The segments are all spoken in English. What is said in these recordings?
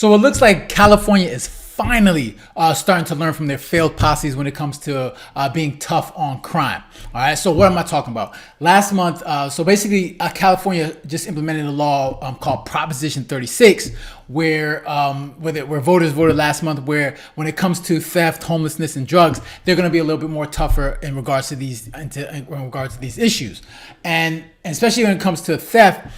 So it looks like California is finally starting to learn from their failed policies when it comes to being tough on crime. All right, so what am I talking about? Last month, so basically California just implemented a law called Proposition 36, where voters voted last month, where when it comes to theft, homelessness, and drugs, they're going to be a little bit more tougher in regards to these issues, and especially when it comes to theft.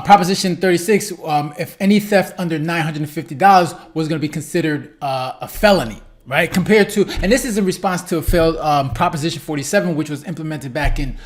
Proposition 36, if any theft under $950 was going to be considered a felony, right? Compared to, and this is in response to a failed Proposition 47, which was implemented back in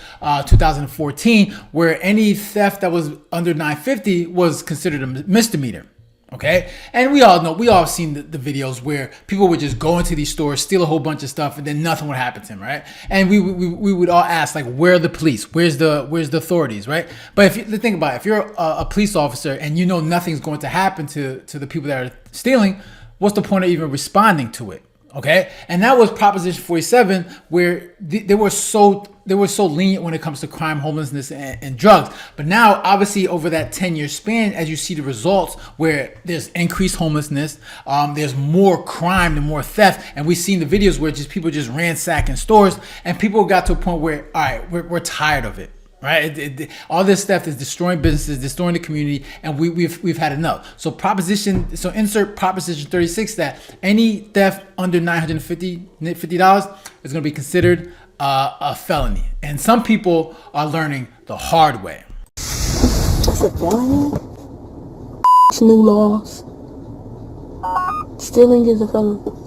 2014, where any theft that was under $950 was considered a misdemeanor. Okay, and we all know, we all seen the videos where people would just go into these stores, steal a whole bunch of stuff, and then nothing would happen to them, right? And we would all ask, like, where are the police? Where's the authorities, right? But if you think about it, if you're a police officer and you know nothing's going to happen to the people that are stealing, what's the point of even responding to it? Okay, and that was Proposition 47, where they were so lenient when it comes to crime, homelessness, and drugs. But now, obviously, over that 10-year span, as you see the results, where there's increased homelessness, there's more crime and more theft, and we've seen the videos where just people just ransacking stores, and people got to a point where, all right, we're tired of it. Right, all this stuff is destroying businesses, destroying the community, and we've had enough. So insert Proposition 36 that any theft under $950 is going to be considered a felony, and some people are learning the hard way. It's a felony. New laws. Stealing is a felony.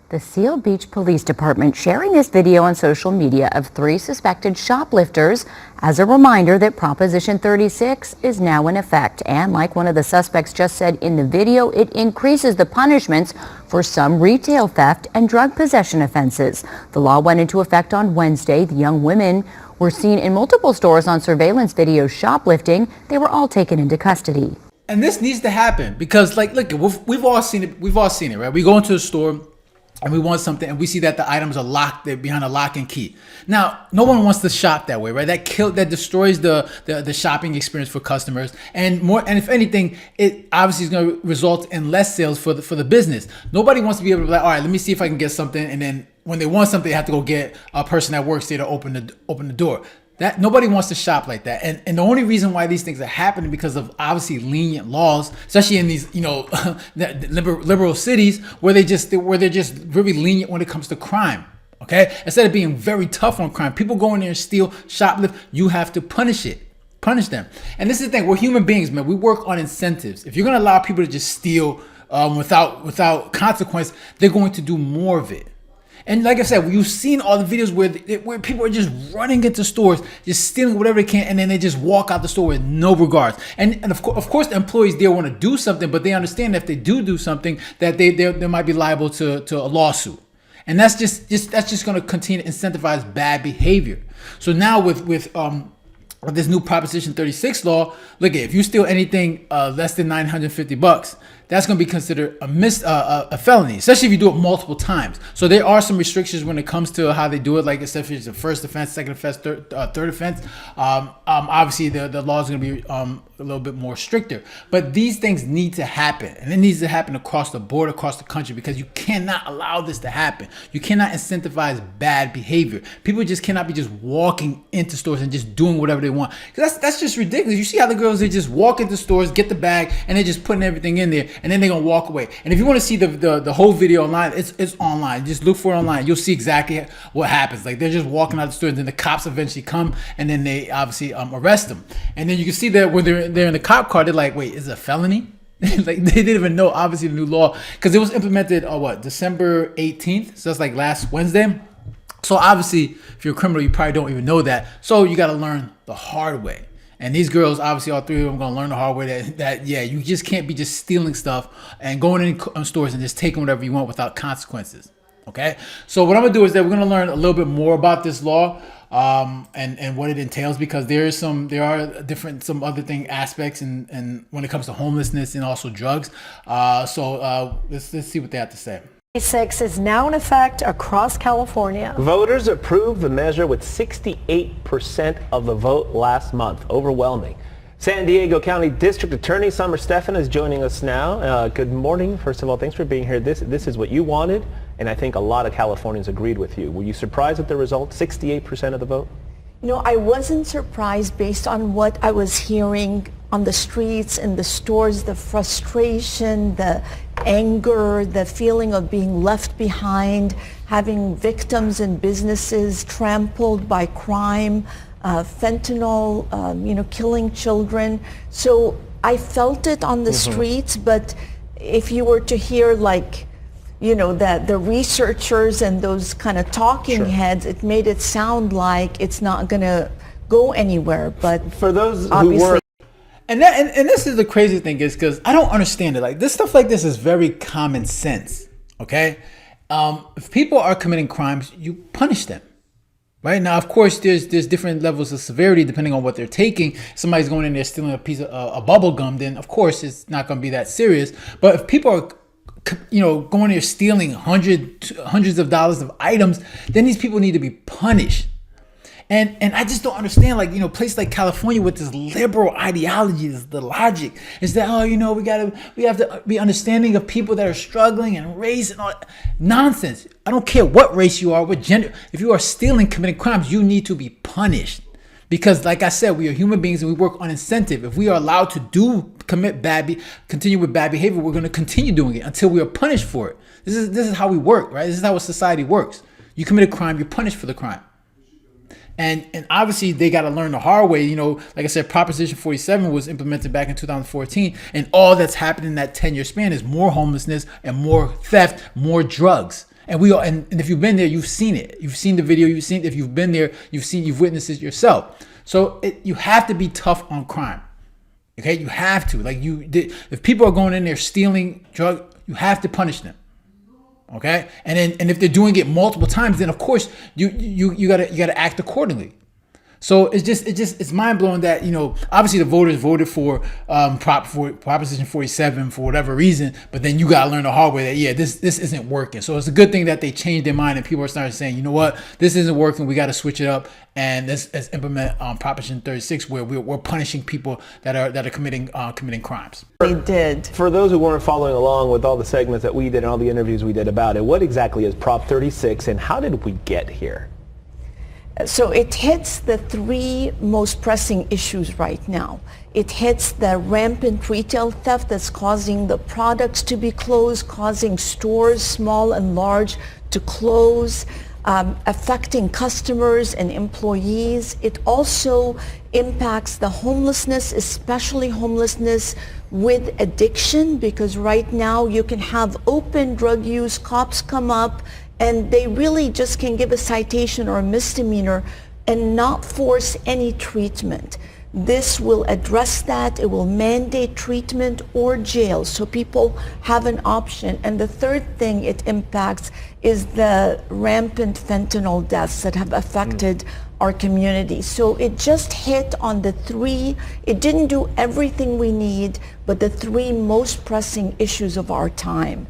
The Seal Beach Police Department sharing this video on social media of 3 suspected shoplifters as a reminder that Proposition 36 is now in effect. And like one of the suspects just said in the video, it increases the punishments for some retail theft and drug possession offenses. The law went into effect on Wednesday. The young women were seen in multiple stores on surveillance video shoplifting. They were all taken into custody. And this needs to happen because, like, look, we've all seen it. We've all seen it, right? We go into a store and we want something, and we see that the items are locked, they're behind a lock and key. Now, no one wants to shop that way, right? That destroys the shopping experience for customers, and if anything, it obviously is going to result in less sales for the business. Nobody wants to be able to be like, all right, let me see if I can get something, and then when they want something, they have to go get a person that works there to open the door. That nobody wants to shop like that, and the only reason why these things are happening because of obviously lenient laws, especially in these liberal cities where they're just very lenient when it comes to crime. Okay, instead of being very tough on crime, people go in there and steal, shoplift. You have to punish them. And this is the thing: we're human beings, man. We work on incentives. If you're gonna allow people to just steal without consequence, they're going to do more of it. And like I said, you've seen all the videos where people are just running into stores, just stealing whatever they can, and then they just walk out the store with no regards. And of course, the employees there want to do something, but they understand that if they do something, that they might be liable to a lawsuit. And that's just going to continue to incentivize bad behavior. So now with this new Proposition 36 law, look, if you steal anything less than $950, that's going to be considered a felony, especially if you do it multiple times. So there are some restrictions when it comes to how they do it, like especially if it's the first offense, second offense, third offense. Obviously, the law is going to be a little bit more stricter. But these things need to happen, and it needs to happen across the board, across the country, because you cannot allow this to happen. You cannot incentivize bad behavior. People just cannot be just walking into stores and just doing whatever they want. Because that's just ridiculous. You see how the girls, they just walk into stores, get the bag, and they're just putting everything in there, and then they're gonna walk away. And if you want to see the whole video online, it's online. Just look for it online. You'll see exactly what happens. Like, they're just walking out the store, and then the cops eventually come, and then they obviously arrest them. And then you can see that when they're in the cop car, they're like, wait, is it a felony? Like, they didn't even know, obviously, the new law, because it was implemented on December 18th. So that's like last Wednesday. So obviously, if you're a criminal, you probably don't even know that. So you got to learn the hard way. And these girls, obviously, all 3 of them are going to learn the hard way that you just can't be just stealing stuff and going in stores and just taking whatever you want without consequences. Okay? So what I'm going to do is that we're going to learn a little bit more about this law and what it entails, because there are some other aspects and when it comes to homelessness and also drugs. So let's see what they have to say. 36 is now in effect across California. Voters approved the measure with 68% of the vote last month, overwhelming. San Diego County District Attorney Summer Stephan is joining us now. Good morning. First of all, thanks for being here. This is what you wanted, and I think a lot of Californians agreed with you. Were you surprised at the result? 68% of the vote? You know, I wasn't surprised based on what I was hearing on the streets, in the stores, the frustration, the anger, the feeling of being left behind, having victims and businesses trampled by crime, fentanyl, killing children. So I felt it on the streets, but if you were to hear that the researchers and those kind of talking heads, it made it sound like it's not going to go anywhere. But for those obviously, who were, And this is the crazy thing is because I don't understand it. Like this stuff like this is very common sense. Okay, if people are committing crimes, you punish them. Right now, of course, there's different levels of severity depending on what they're taking. Somebody's going in there stealing a piece of a bubble gum, then of course it's not going to be that serious. But if people are going there stealing hundreds of dollars of items, then these people need to be punished. And I just don't understand, places like California with this liberal ideology, the logic is that, we have to be understanding of people that are struggling and race and all that. Nonsense. I don't care what race you are, what gender. If you are stealing, committing crimes, you need to be punished. Because like I said, we are human beings and we work on incentive. If we are allowed to continue with bad behavior, we're going to continue doing it until we are punished for it. This is how we work, right? This is how a society works. You commit a crime, you're punished for the crime. And obviously they got to learn the hard way. Like I said, Proposition 47 was implemented back in 2014, and all that's happened in that 10-year span is more homelessness and more theft, more drugs. And and if you've been there, you've seen it. You've seen the video. If you've been there, you've witnessed it yourself. So you have to be tough on crime. Okay, you have to. If people are going in there stealing drugs, you have to punish them. Okay, and if they're doing it multiple times, then of course you gotta act accordingly. So it's mind blowing that obviously the voters voted for Proposition 47 for whatever reason, but then you gotta learn the hard way that this isn't working. So it's a good thing that they changed their mind and people are starting saying, you know what, this isn't working. We got to switch it up and let's implement Proposition 36 where we're punishing people that are committing crimes. they did. for those who weren't following along with all the segments that we did and all the interviews we did about it, what exactly is Prop 36 and how did we get here? So it hits the three most pressing issues right now. It hits the rampant retail theft that's causing the products to be closed, causing stores, small and large, to close, affecting customers and employees. It also impacts the homelessness, especially homelessness with addiction, because right now you can have open drug use, cops come up, and they really just can give a citation or a misdemeanor and not force any treatment. This will address that. It will mandate treatment or jail so people have an option. And the third thing it impacts is the rampant fentanyl deaths that have affected our community. So it just hit on the three, it didn't do everything we need, but the three most pressing issues of our time.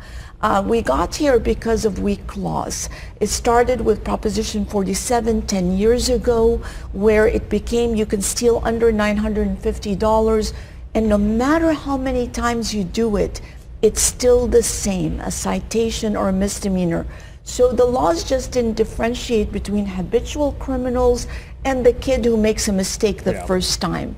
We got here because of weak laws. It started with Proposition 47 10 years ago, where it became you can steal under $950, and no matter how many times you do it, it's still the same, a citation or a misdemeanor. So the laws just didn't differentiate between habitual criminals and the kid who makes a mistake the first time.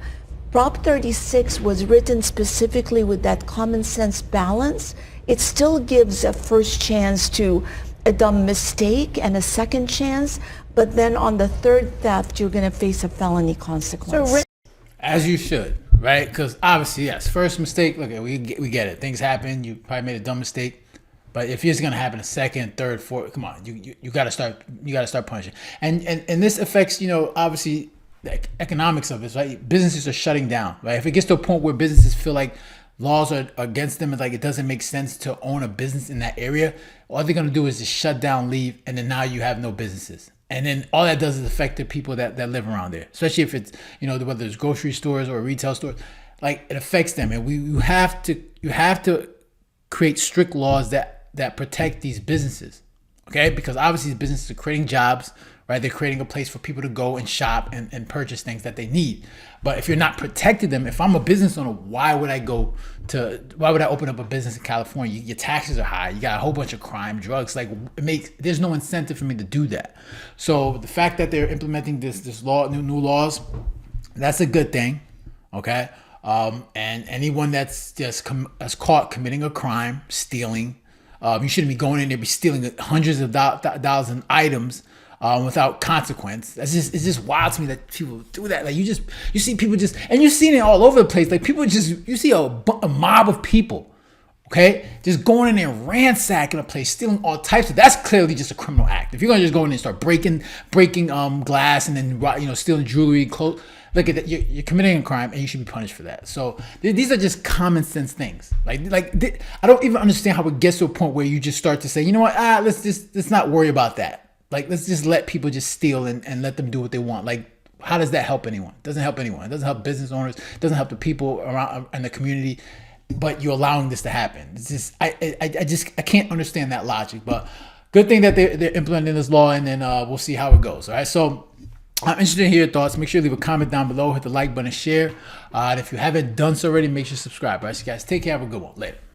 Prop 36 was written specifically with that common sense balance. It still gives a first chance to a dumb mistake and a second chance, but then on the third theft, you're going to face a felony consequence. As you should, right? Because obviously, yes, first mistake, look, we get it. Things happen. You probably made a dumb mistake. But if it's going to happen a second, third, fourth, come on, you got to start punishing. And this affects, obviously, the economics of it, right? Businesses are shutting down, right? If it gets to a point where businesses feel like laws are against them, it's like it doesn't make sense to own a business in that area, all they're going to do is just shut down, leave, and then now you have no businesses. And then all that does is affect the people that live around there, especially if it's, whether it's grocery stores or retail stores, like it affects them. And you have to create strict laws that protect these businesses, okay? Because obviously these businesses are creating jobs, right? They're creating a place for people to go and shop and purchase things that they need. But if you're not protecting them, if I'm a business owner, why would I open up a business in California? Your taxes are high. You got a whole bunch of crime, drugs. Like, there's no incentive for me to do that. So the fact that they're implementing this law, new laws, that's a good thing. Okay. And anyone that's that's caught committing a crime, stealing, you shouldn't be going in there, be stealing hundreds of dollars in items without consequence. It's just wild to me that people do that. Like, you see people just, and you've seen it all over the place. Like, people you see a mob of people, okay, just going in there, ransacking a place, stealing all types of. That's clearly just a criminal act. If you're gonna just go in there and start breaking glass and then stealing jewelry, clothes. Look at that, you're committing a crime and you should be punished for that. So these are just common sense things. Like I don't even understand how it gets to a point where you just start to say, you know what, let's not worry about that. Like, let's just let people just steal and let them do what they want. Like, how does that help anyone? It doesn't help anyone. It doesn't help business owners. It doesn't help the people around in the community. But you're allowing this to happen. It's just I can't understand that logic. But good thing that they're implementing this law, and then we'll see how it goes. All right, so. I'm interested to hear your thoughts. Make sure you leave a comment down below, hit the like button, share. And if you haven't done so already, make sure you subscribe. All right, so guys, take care. Have a good one. Later.